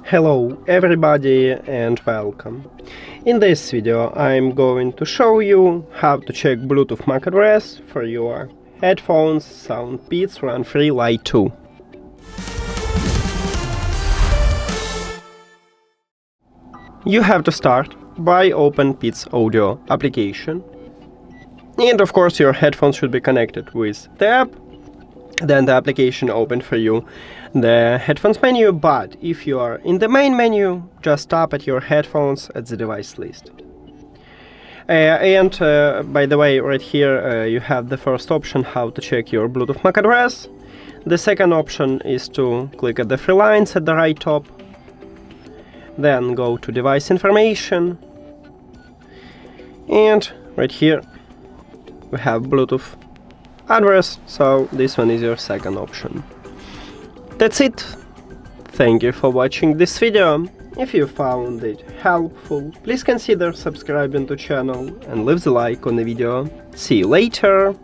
Hello everybody and welcome. In this video I'm going to show you how to check Bluetooth MAC address for your headphones SOUNDPEATS RunFree Lite 2. You have to start by open Peats Audio application, and of course your headphones should be connected with the app. Then the application opened for you the headphones menu, but if you are in the main menu, just tap at your headphones at the device list. By the way, right here you have the first option, how to check your Bluetooth MAC address. The second option is to click at the three lines at the right top, then go to device information, and right here we have Bluetooth address, so this one is your second option. That's it. Thank you for watching this video. If you found it helpful, please consider subscribing to the channel and leave the like on the video. See you later!